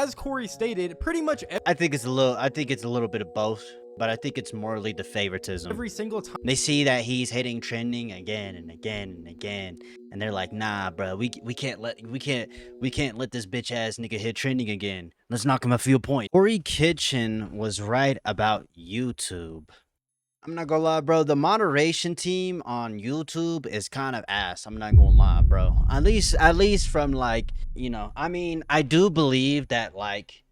As Corey stated, pretty much I think it's a little bit of both, but I think it's morally the favoritism. every single time They see that he's hitting trending again and again and again, and they're like, "Nah, bro, we can't let this bitch ass nigga hit trending again. Let's knock him a few points." Corey Kitchen was right about YouTube. I'm not gonna lie, bro. The moderation team on YouTube is kind of ass. I'm not gonna lie, bro. At least from like, I mean, I do believe that like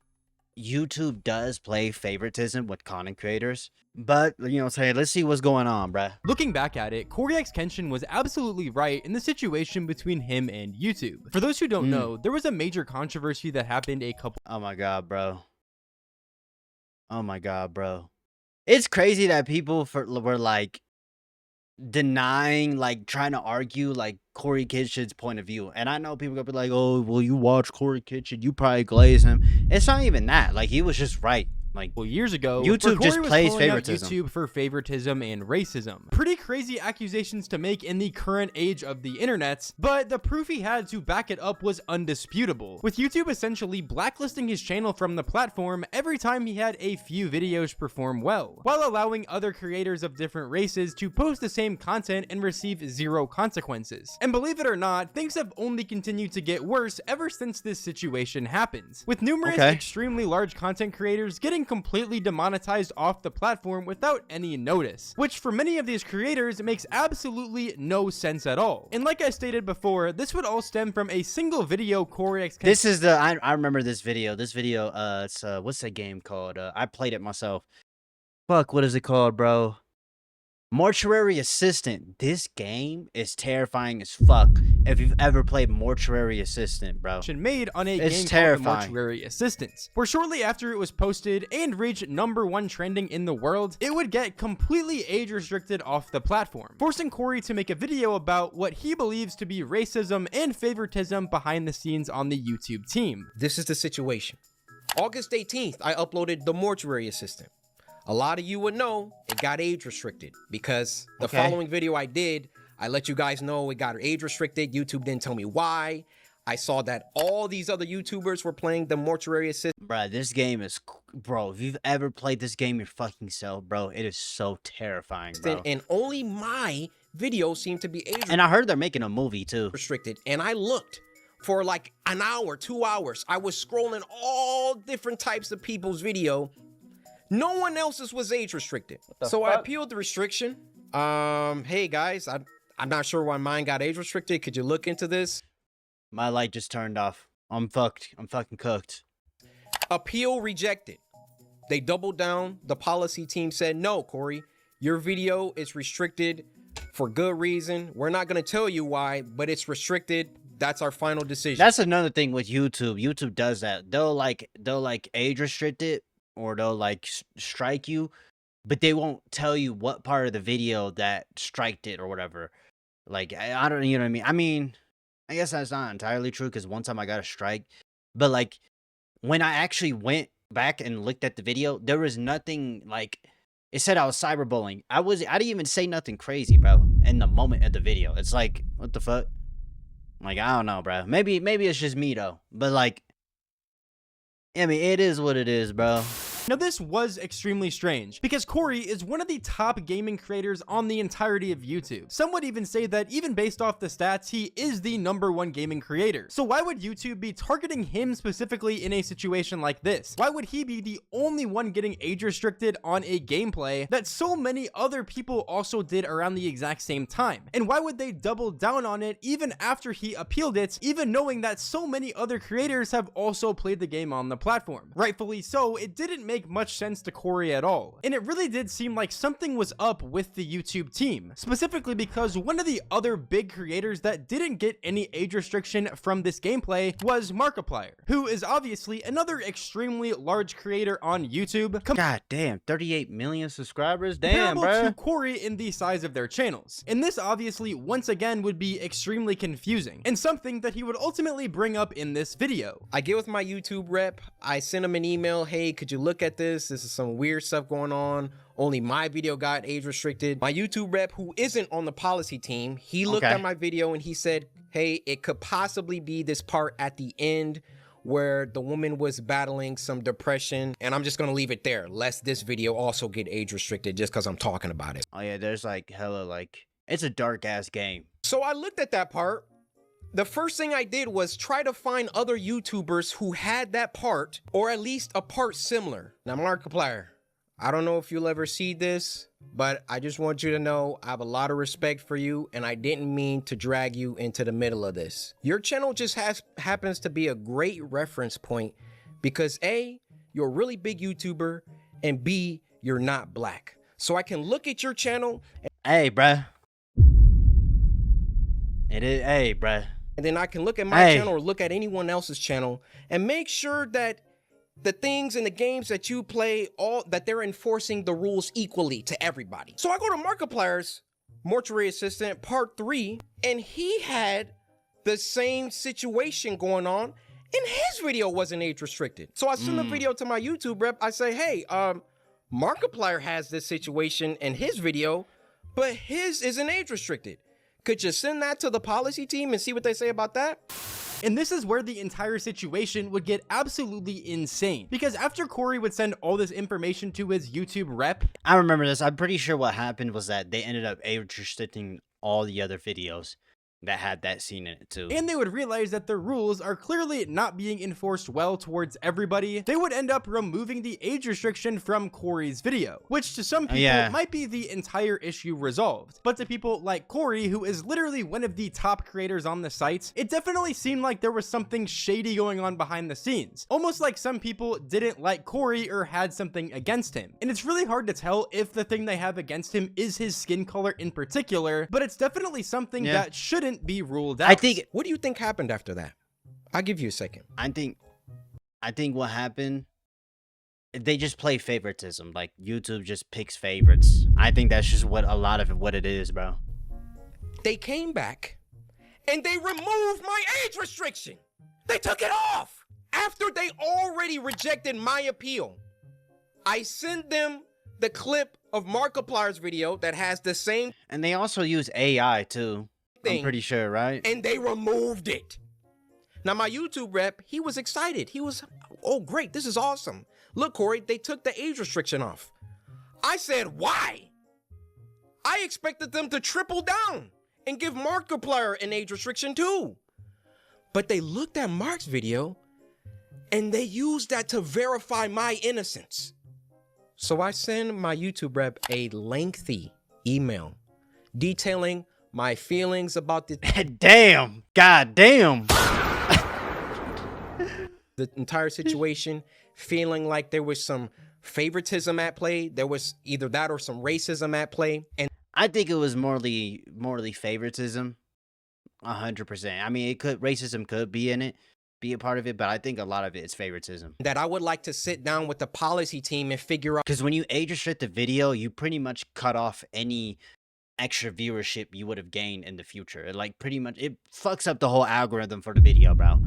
YouTube does play favoritism with content creators. But, say, let's see what's going on, bruh. looking back at it, Corey X Kenshin was absolutely right in the situation between him and YouTube. For those who don't know, there was a major controversy that happened a couple. Oh my god, bro. Oh my god, bro. It's crazy that people were like denying, like trying to argue like Corey Kitchen's point of view. And I know people gonna be like, "Oh, well, you watch Corey Kitchen, you probably glaze him." It's not even that. Like, he was just right. Like, years ago, YouTube just plays favoritism. YouTube for favoritism and racism. Pretty crazy accusations to make in the current age of the internet, but the proof he had to back it up was undisputable, with YouTube essentially blacklisting his channel from the platform every time he had a few videos perform well, while allowing other creators of different races to post the same content and receive zero consequences. And believe it or not, things have only continued to get worse ever since this situation happened, with numerous extremely large content creators getting completely demonetized off the platform without any notice, which for many of these creators makes absolutely no sense at all. And like I stated before, this would all stem from a single video Corey X. This is the I remember this video. It's what's that game called? I played it myself. Fuck, what is it called, bro? Mortuary Assistant. This game is terrifying as fuck. If you've ever played Mortuary Assistant, bro, made on a game called Mortuary Assistant, where shortly after it was posted and reached #1 trending in the world, it would get completely age restricted off the platform, forcing Corey to make a video about what he believes to be racism and favoritism behind the scenes on the YouTube team. This is the situation. August 18th, I uploaded the Mortuary Assistant. A lot of you would know it got age restricted because the following video I did, I let you guys know it got age restricted. YouTube didn't tell me why. I saw that all these other YouTubers were playing the Mortuary Assistant. Bro, this game is, bro, if you've ever played this game your fucking self, bro, it is so terrifying, bro. And only my video seemed to be age And I heard they're making a movie too. restricted. And I looked for like an hour, 2 hours. I was scrolling all different types of people's video. No one else's was age restricted. So I appealed the restriction. Hey guys, I'm not sure why mine got age restricted. Could you look into this? My light just turned off. I'm fucked. I'm fucking cooked. Appeal rejected. They doubled down. The policy team said, "No, Corey, your video is restricted for good reason. We're not going to tell you why, but it's restricted. That's our final decision." That's another thing with YouTube. YouTube does that. They'll like age restrict it, or they'll like strike you, but they won't tell you what part of the video that striked it or whatever. Like, I don't, you know what I mean? I mean, I guess that's not entirely true, because one time I got a strike, but like when I actually went back and looked at the video, there was nothing like, it said I was cyberbullying. I didn't even say nothing crazy, bro, in the moment of the video. It's like, what the fuck? Like, I don't know, bro. Maybe it's just me though, but like, I mean, it is what it is, bro. Now this was extremely strange, because Corey is one of the top gaming creators on the entirety of YouTube. Some would even say that even based off the stats, he is the #1 gaming creator. So why would YouTube be targeting him specifically in a situation like this? Why would he be the only one getting age restricted on a gameplay that so many other people also did around the exact same time? And why would they double down on it even after he appealed it, even knowing that so many other creators have also played the game on the platform? Rightfully so, it didn't make much sense to Corey at all, and it really did seem like something was up with the YouTube team, specifically because one of the other big creators that didn't get any age restriction from this gameplay was Markiplier, who is obviously another extremely large creator on YouTube. God damn, 38 million subscribers, damn, bro. To Corey in the size of their channels, and this obviously once again would be extremely confusing, and something that he would ultimately bring up in this video. I get with my YouTube rep, I send him an email, "Hey, could you look at this? This is some weird stuff going on. Only my video got age restricted." My YouTube rep, who isn't on the policy team, he looked at my video and he said, "Hey, it could possibly be this part at the end where the woman was battling some depression, and I'm just gonna leave it there, lest this video also get age restricted just because I'm talking about it. Oh yeah, there's like hella like, it's a dark ass game. So I looked at that part. The first thing I did was try to find other YouTubers who had that part, or at least a part similar. Now, Markiplier, I don't know if you'll ever see this, but I just want you to know I have a lot of respect for you, and I didn't mean to drag you into the middle of this. Your channel just happens to be a great reference point because A, you're a really big YouTuber, and B, you're not black. So I can look at your channel. Hey, bruh. It is, hey, bruh. And then I can look at my channel or look at anyone else's channel and make sure that the things and the games that you play, that they're enforcing the rules equally to everybody. So I go to Markiplier's Mortuary Assistant Part 3, and he had the same situation going on, and his video wasn't age restricted. So I send a video to my YouTube rep. I say, hey, Markiplier has this situation in his video, but his isn't age restricted. Could you send that to the policy team and see what they say about that? And this is where the entire situation would get absolutely insane, because after Corey would send all this information to his YouTube rep, I remember this. I'm pretty sure what happened was that they ended up age restricting all the other videos that had that scene in it too. And they would realize that the rules are clearly not being enforced well towards everybody. They would end up removing the age restriction from Corey's video, which to some people might be the entire issue resolved. But to people like Corey, who is literally one of the top creators on the site, it definitely seemed like there was something shady going on behind the scenes. Almost like some people didn't like Corey or had something against him. And it's really hard to tell if the thing they have against him is his skin color in particular, but it's definitely something that shouldn't be ruled out. I think. What do you think happened after that? I'll give you a second. I think what happened, they just play favoritism. Like YouTube just picks favorites. I think that's just what a lot of what it is, bro. They came back and they removed my age restriction. They took it off after they already rejected my appeal. I sent them the clip of Markiplier's video that has the same, and they also use AI too. I'm pretty sure, right? And they removed it. Now, my YouTube rep, he was excited. He was, oh, great, this is awesome. Look, Corey, they took the age restriction off. I said, why? I expected them to triple down and give Markiplier an age restriction too. But they looked at Mark's video and they used that to verify my innocence. So I send my YouTube rep a lengthy email detailing my feelings about the God damn. The entire situation, feeling like there was some favoritism at play. There was either that or some racism at play. And I think it was morally favoritism. 100%. I mean, racism could be in it, be a part of it, but I think a lot of it is favoritism. That I would like to sit down with the policy team and figure out. Because when you age restrict the video, you pretty much cut off any extra viewership you would have gained in the future. It like pretty much, it fucks up the whole algorithm for the video, bro.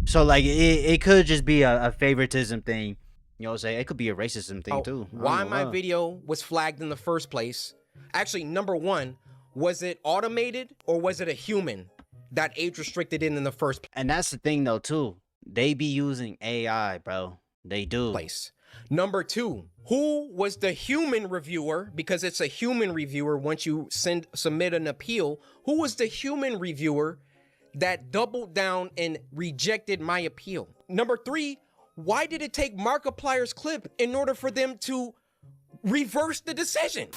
So like it could just be a favoritism thing. You know what I'm saying? It could be a racism thing too. Why my video was flagged in the first place? Actually, number one, was it automated or was it a human that age restricted in the first place? And that's the thing though too. They be using AI, bro. They do. Number two, who was the human reviewer? Because it's a human reviewer once you submit an appeal. Who was the human reviewer that doubled down and rejected my appeal? Number three, why did it take Markiplier's clip in order for them to reverse the decision?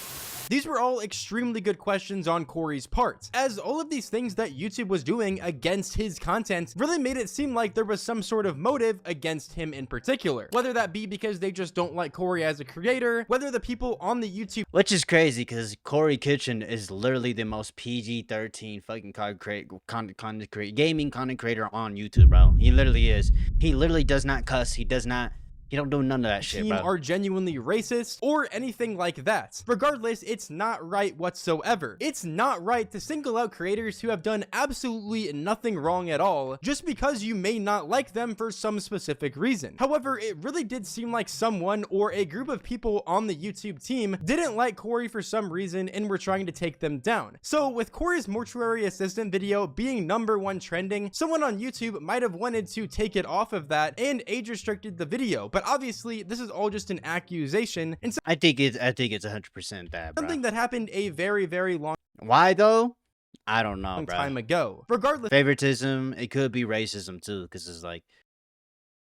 These were all extremely good questions on Corey's part, as all of these things that YouTube was doing against his content really made it seem like there was some sort of motive against him in particular. Whether that be because they just don't like Corey as a creator, whether the people on the YouTube... Which is crazy, because Corey Kitchen is literally the most PG-13 fucking gaming content creator on YouTube, bro. He literally is. He literally does not cuss. He does not He don't do none of that shit, team bro. are genuinely racist or anything like that. Regardless, it's not right whatsoever. It's not right to single out creators who have done absolutely nothing wrong at all just because you may not like them for some specific reason. However, it really did seem like someone or a group of people on the YouTube team didn't like Corey for some reason and were trying to take them down. So with Corey's mortuary assistant video being #1 trending, someone on YouTube might have wanted to take it off of that and age restricted the video, but obviously this is all just an accusation and I think it's 100% that, bro. something that happened a very long Why though? I don't know, bro. time ago. Regardless, Favoritism, it could be racism too, because it's like,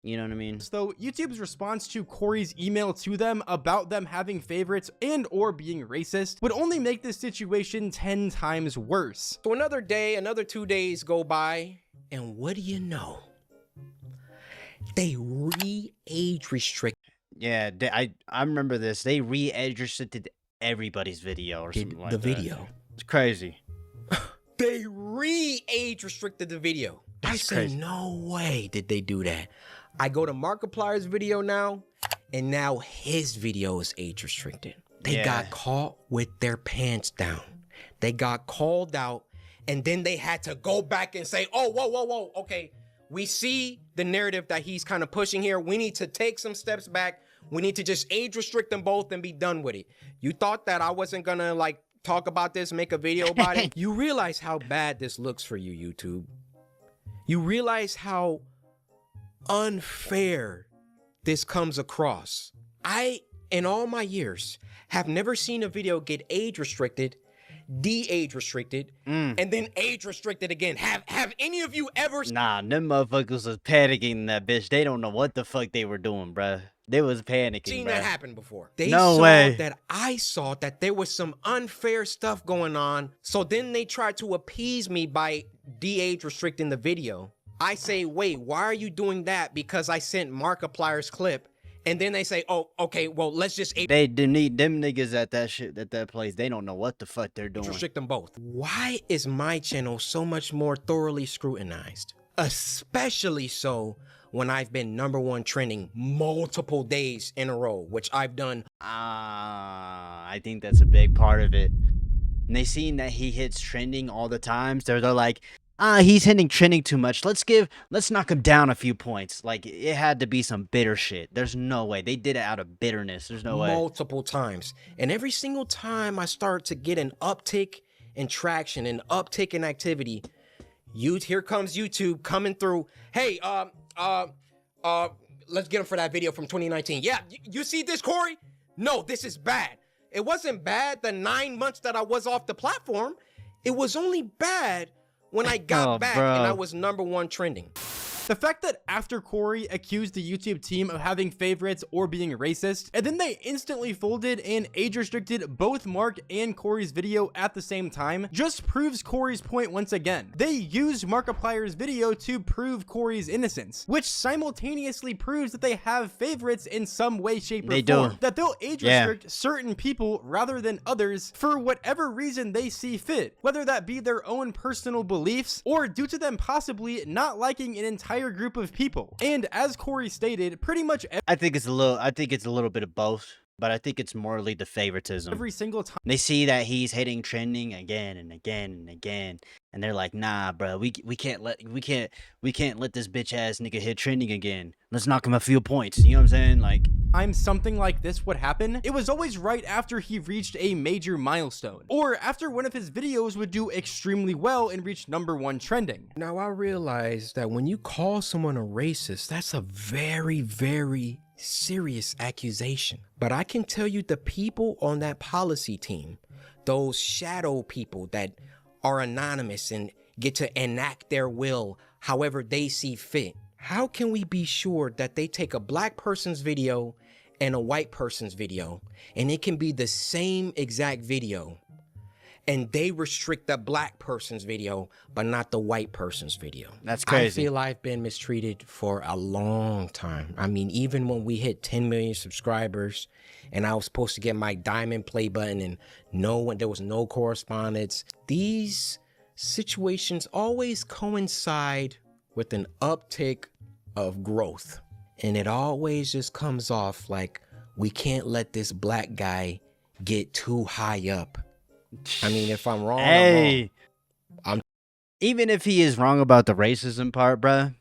you know what I mean? though, YouTube's response to Corey's email to them about them having favorites and or being racist would only make this situation 10 times worse. So another day, another 2 days go by, and what do you know? They re-age restrict Yeah, I remember this. They re-age restricted everybody's video or something like the that. video. It's crazy. They re-age restricted the video. I That's say, crazy. no way did they do that. I go to Markiplier's video now, and now his video is age restricted. They Yeah. got caught with their pants down. They got called out, and then they had to go back and say, oh, whoa, okay. We see the narrative that he's kind of pushing here. We need to take some steps back. We need to just age restrict them both and be done with it. You thought that I wasn't gonna like talk about this, make a video about it? You realize how bad this looks for you, YouTube. You realize how unfair this comes across. I, in all my years, have never seen a video get age restricted, de-age restricted, and then age restricted again. Have any of you ever Nah, them motherfuckers was panicking in that bitch. They don't know what the fuck they were doing, bruh. They was panicking, seen bruh. that happen before? They No saw way. that I saw that there was some unfair stuff going on. So then they tried to appease me by de-age restricting the video. I say, wait, why are you doing that? Because I sent Markiplier's clip. And then they say, oh, okay, well, let's just age They do need them niggas at that place. They don't know what the fuck they're doing. restrict them both. Why is my channel so much more thoroughly scrutinized? Especially so when I've been #1 trending multiple days in a row, which I've done. I think that's a big part of it. And they seen that he hits trending all the time, so they're like, he's hitting trending too much. Let's knock him down a few points. Like, it had to be some bitter shit. There's no way. They did it out of bitterness. There's no way. Multiple times. And every single time I start to get an uptick in traction, an uptick in activity, here comes YouTube coming through. Hey, let's get him for that video from 2019. Yeah, you see this, Corey? No, this is bad. It wasn't bad the 9 months that I was off the platform. It was only bad when I got back bro. and I was #1 trending. The fact that after Corey accused the YouTube team of having favorites or being racist, and then they instantly folded and age restricted both Mark and Corey's video at the same time, just proves Corey's point once again. They used Markiplier's video to prove Corey's innocence, which simultaneously proves that they have favorites in some way, shape, or They form. do. That they'll age restrict certain people rather than others for whatever reason they see fit, whether that be their own personal beliefs or due to them possibly not liking an entire group of people. And as Corey stated, pretty much I think it's a little bit of both, but I think it's morally the favoritism. every single time They see that he's hitting trending again and again and again, and they're like, "Nah, bro, we can't let this bitch ass nigga hit trending again. Let's knock him a few points." You know what I'm saying? Like, something like this would happen, it was always right after he reached a major milestone, or after one of his videos would do extremely well and reach #1 trending. Now, I realize that when you call someone a racist, that's a very, very serious accusation. But I can tell you the people on that policy team, those shadow people that are anonymous and get to enact their will however they see fit, how can we be sure that they take a black person's video and a white person's video, and it can be the same exact video, and they restrict the black person's video, but not the white person's video? that's crazy. I feel I've been mistreated for a long time. I mean, even when we hit 10 million subscribers and I was supposed to get my diamond play button and there was no correspondence, these situations always coincide with an uptick of growth. and it always just comes off like we can't let this black guy get too high up. I mean, if I'm wrong, Hey, I'm wrong. even if he is wrong about the racism part, bruh,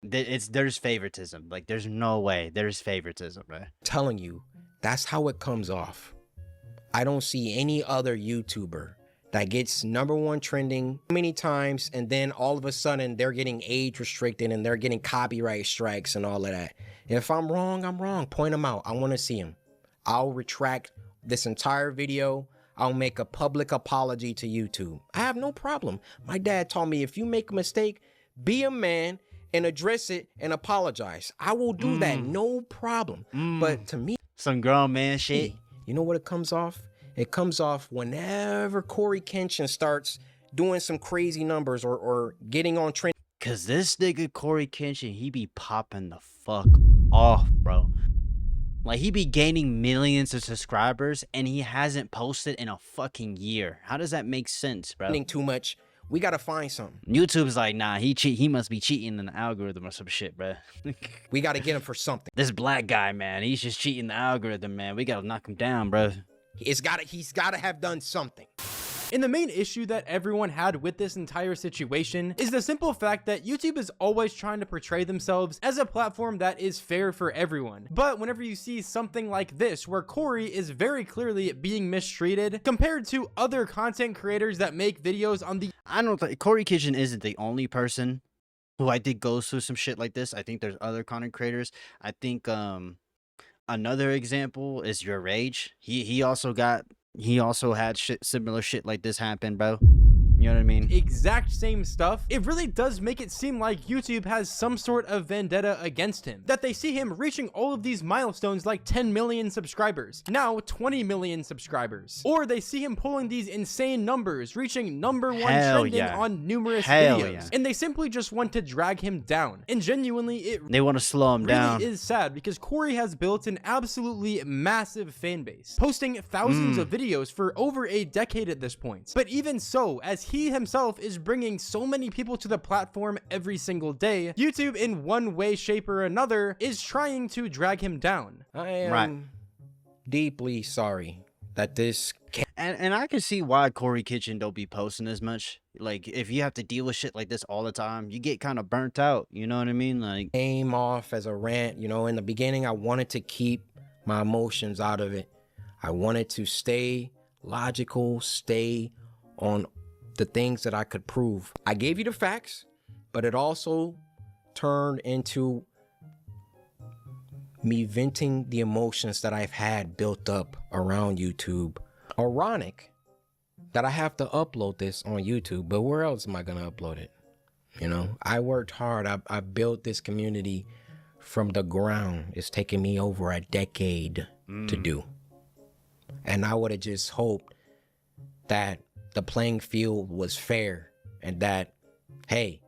there's favoritism. Like, there's no way there's favoritism, bruh. Telling you, that's how it comes off. I don't see any other YouTuber that gets #1 trending many times, and then all of a sudden they're getting age restricted and they're getting copyright strikes and all of that. If I'm wrong, I'm wrong. Point them out. I want to see them. I'll retract this entire video. I'll make a public apology to YouTube. I have no problem. My dad taught me if you make a mistake, be a man and address it and apologize. I will do that, no problem. But to me, some grown man shit. you know what it comes off? It comes off whenever Corey Kenshin starts doing some crazy numbers or getting on trend. Cause this nigga Corey Kenshin, he be popping the fuck off, bro. Like, he be gaining millions of subscribers and he hasn't posted in a fucking year. How does that make sense, bro? Too much. We gotta find something. YouTube's like, nah, he must be cheating in the algorithm or some shit, bro. We gotta get him for something. This black guy, man, he's just cheating the algorithm, man. We gotta knock him down, bro. He's gotta have done something. And the main issue that everyone had with this entire situation is the simple fact that YouTube is always trying to portray themselves as a platform that is fair for everyone. But whenever you see something like this, where Corey is very clearly being mistreated compared to other content creators that make videos on the... I don't think Corey Kenshin isn't the only person who I think goes through some shit like this. I think there's other content creators. I think another example is Your Rage. He also had similar shit like this happen, bro. You know what I mean? Exact same stuff. It really does make it seem like YouTube has some sort of vendetta against him. That they see him reaching all of these milestones like 10 million subscribers, now 20 million subscribers. Or they see him pulling these insane numbers, reaching #1 trending on numerous videos. And they simply just want to drag him down. And genuinely, they want to slow him down. It really is sad because Corey has built an absolutely massive fan base, posting thousands of videos for over a decade at this point. But even so, as he himself is bringing so many people to the platform every single day, YouTube in one way, shape, or another is trying to drag him down. I am deeply sorry that this and I can see why Corey Kenshin don't be posting as much. Like, if you have to deal with shit like this all the time, you get kind of burnt out. You know what I mean? Like, came off as a rant. You know, in the beginning, I wanted to keep my emotions out of it. I wanted to stay logical, stay on the things that I could prove. I gave you the facts, but it also turned into me venting the emotions that I've had built up around YouTube. Ironic that I have to upload this on YouTube, but where else am I gonna upload it? You know, I worked hard. I built this community from the ground. It's taken me over a decade to do. And I would have just hoped that the playing field was fair and that, hey,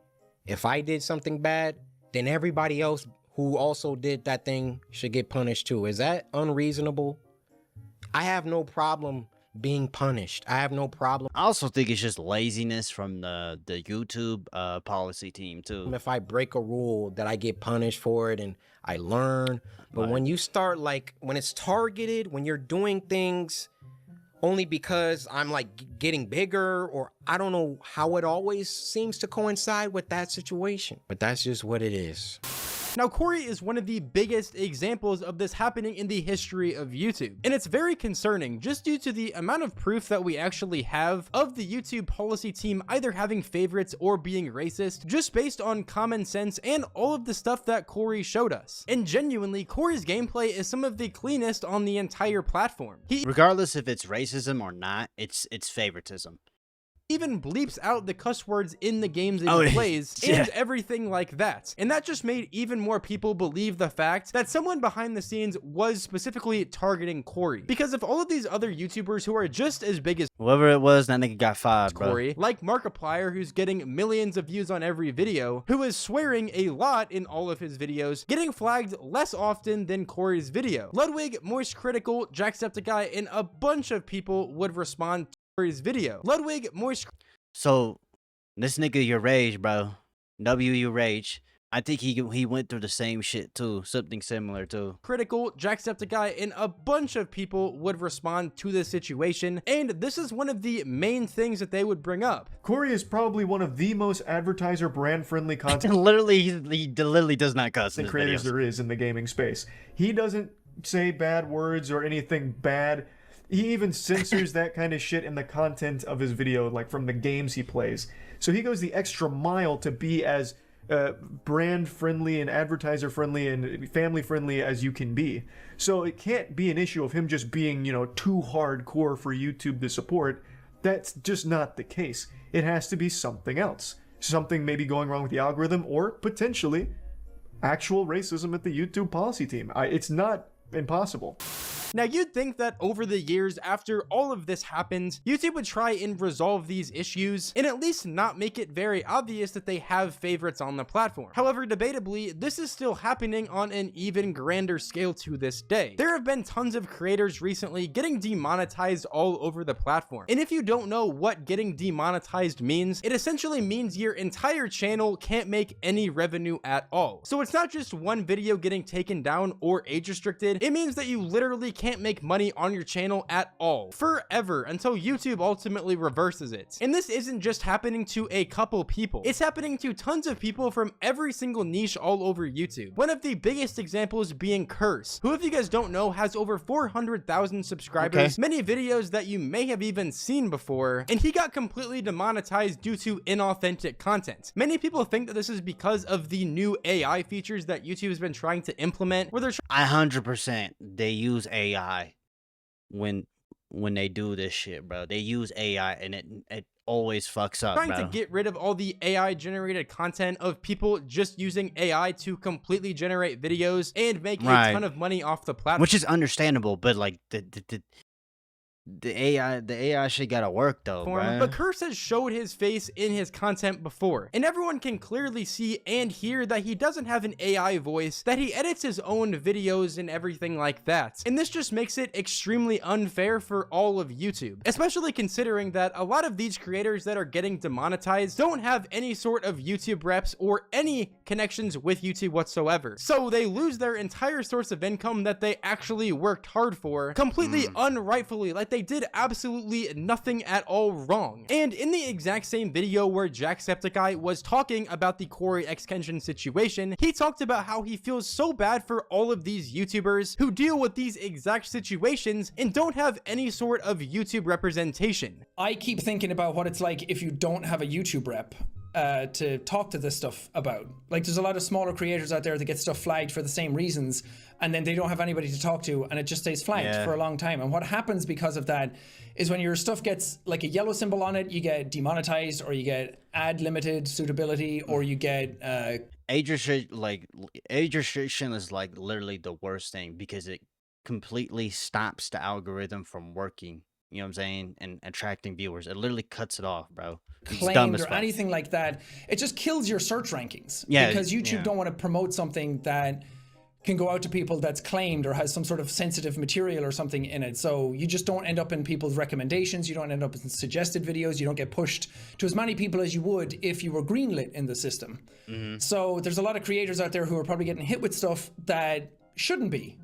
if I did something bad, then everybody else who also did that thing should get punished too. Is that unreasonable? I have no problem being punished. I have no problem. I also think it's just laziness from the YouTube policy team too. If I break a rule, that I get punished for it and I learn. But when you start, like, when it's targeted, when you're doing things only because I'm like getting bigger, or I don't know how it always seems to coincide with that situation, but that's just what it is. Now, Corey is one of the biggest examples of this happening in the history of YouTube, and it's very concerning just due to the amount of proof that we actually have of the YouTube policy team either having favorites or being racist, just based on common sense and all of the stuff that Corey showed us. And genuinely, Corey's gameplay is some of the cleanest on the entire platform. Regardless if it's racism or not, it's favoritism. Even bleeps out the cuss words in the games that he plays and everything like that. And that just made even more people believe the fact that someone behind the scenes was specifically targeting Corey. Because if all of these other YouTubers who are just as big as whoever it was, that nigga got fired, Corey, bro. like Markiplier, who's getting millions of views on every video, who is swearing a lot in all of his videos, getting flagged less often than Corey's video. Ludwig, Moist Critical, Jacksepticeye, and a bunch of people would respond to Corey's video. Ludwig, Moist. So this nigga Your Rage, bro. Your Rage. I think he went through the same shit too, something similar too. Critical, Jacksepticeye, and a bunch of people would respond to this situation, and this is one of the main things that they would bring up. Corey is probably one of the most advertiser brand-friendly content Literally, he literally does not cuss in his creators videos. there is in the gaming space. He doesn't say bad words or anything bad. He even censors that kind of shit in the content of his video, like from the games he plays. So he goes the extra mile to be as brand friendly and advertiser friendly and family friendly as you can be. So it can't be an issue of him just being, you know, too hardcore for YouTube to support. That's just not the case. It has to be something else. Something maybe going wrong with the algorithm, or potentially actual racism at the YouTube policy team. It's not impossible. Now, you'd think that over the years after all of this happened, YouTube would try and resolve these issues and at least not make it very obvious that they have favorites on the platform. However, debatably, this is still happening on an even grander scale to this day. There have been tons of creators recently getting demonetized all over the platform. And if you don't know what getting demonetized means, it essentially means your entire channel can't make any revenue at all. So it's not just one video getting taken down or age restricted, it means that you literally can't make money on your channel at all forever until YouTube ultimately reverses it. And this isn't just happening to a couple people, it's happening to tons of people from every single niche all over YouTube. One of the biggest examples being Curse, who, if you guys don't know, has over 400,000 subscribers, many videos that you may have even seen before, and he got completely demonetized due to inauthentic content. Many people think that this is because of the new AI features that YouTube has been trying to implement, where they're 100% they use AI when they do this shit, bro. They use AI and it always fucks up, trying to get rid of all the AI generated content of people just using AI to completely generate videos and make a ton of money off the platform. Which is understandable, but like the AI shit gotta work though, bro. But Curse has showed his face in his content before, and everyone can clearly see and hear that he doesn't have an AI voice, that he edits his own videos and everything like that. And this just makes it extremely unfair for all of YouTube, especially considering that a lot of these creators that are getting demonetized don't have any sort of YouTube reps or any connections with YouTube whatsoever. So they lose their entire source of income that they actually worked hard for, completely unrightfully, like they did absolutely nothing at all wrong. And in the exact same video where Jacksepticeye was talking about the Corey X Kenshin situation, he talked about how he feels so bad for all of these YouTubers who deal with these exact situations and don't have any sort of YouTube representation. I keep thinking about what it's like if you don't have a YouTube rep to talk to this stuff about. Like, there's a lot of smaller creators out there that get stuff flagged for the same reasons, and then they don't have anybody to talk to, and it just stays flagged for a long time. And what happens because of that is when your stuff gets like a yellow symbol on it, you get demonetized, or you get ad limited suitability, or you get age restriction is like literally the worst thing because it completely stops the algorithm from working. You know what I'm saying? And attracting viewers. It literally cuts it off, bro. Claimed or anything like that. It just kills your search rankings. Yeah, because YouTube don't want to promote something that can go out to people that's claimed or has some sort of sensitive material or something in it. So you just don't end up in people's recommendations. You don't end up in suggested videos. You don't get pushed to as many people as you would if you were greenlit in the system. So there's a lot of creators out there who are probably getting hit with stuff that shouldn't be.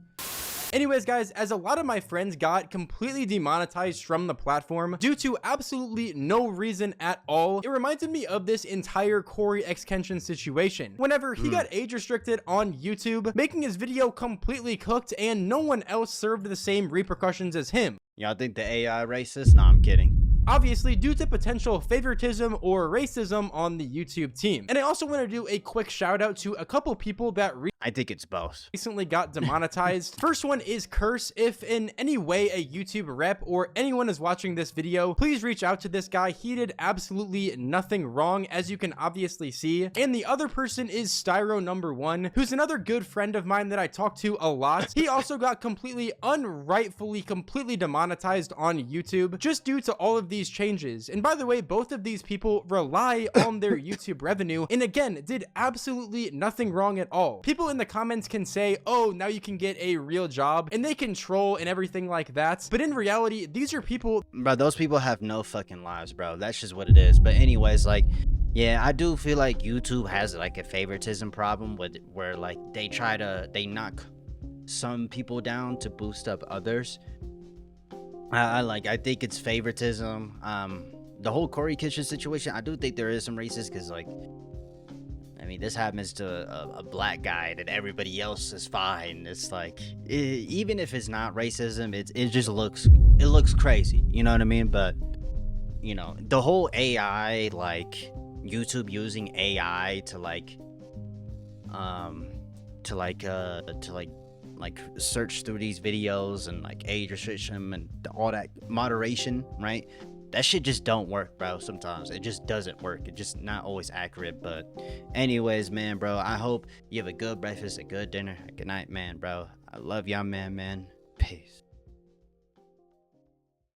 Anyways, guys, as a lot of my friends got completely demonetized from the platform due to absolutely no reason at all, it reminded me of this entire Corey X Kenshin situation. Whenever he got age restricted on YouTube, making his video completely cooked and no one else served the same repercussions as him. Y'all think the AI racist? No, I'm kidding. Obviously due to potential favoritism or racism on the YouTube team. And I also want to do a quick shout out to a couple people that I think it's both. Recently got demonetized. First one is Curse. If in any way a YouTube rep or anyone is watching this video, please reach out to this guy. He did absolutely nothing wrong, as you can obviously see. And the other person is Styro number 1, who's another good friend of mine that I talk to a lot. He also got completely unrightfully completely demonetized on YouTube just due to all of these changes. And by the way, both of these people rely on their YouTube revenue and again did absolutely nothing wrong at all. People in the comments can say, oh, now you can get a real job, and they can troll and everything like that, but in reality these are people, bro, those people have no fucking lives, bro. That's just what it is. But anyways, like, Yeah, I do feel like YouTube has like a favoritism problem with where like they knock some people down to boost up others. I think it's favoritism. The whole Corey Kitchen situation, I do think there is some racist because like, I mean, this happens to a black guy that everybody else is fine. It's like, even if it's not racism, it just looks crazy. You know what I mean? But you know, the whole AI, like YouTube using AI to like search through these videos and like age restriction and all that moderation, right? That shit just don't work, bro. Sometimes it just doesn't work. It's just not always accurate. But anyways, man, bro, I hope you have a good breakfast, a good dinner, a good night, man, bro. I love y'all, man. Peace.